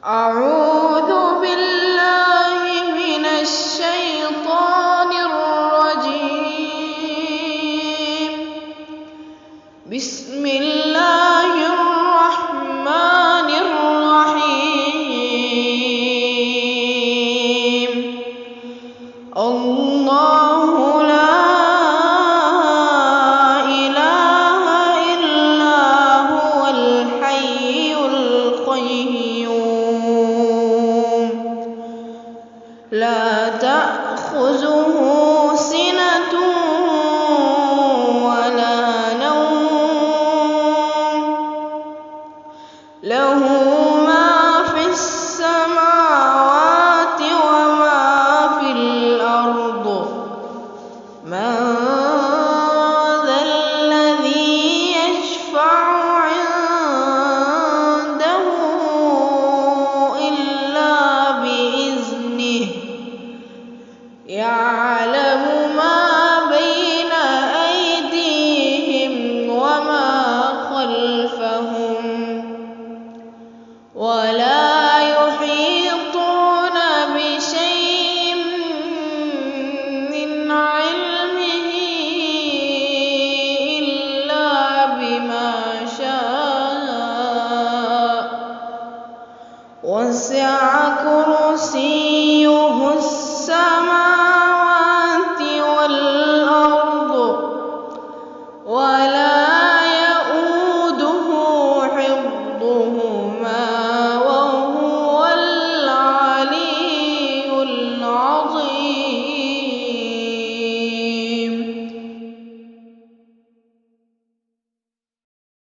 أعوذ بالله من الشيطان الرجيم. بسم الله الرحمن الرحيم. الله لا إله إلا هو الحي القيوم لا تأخذه سنة ولا نوم له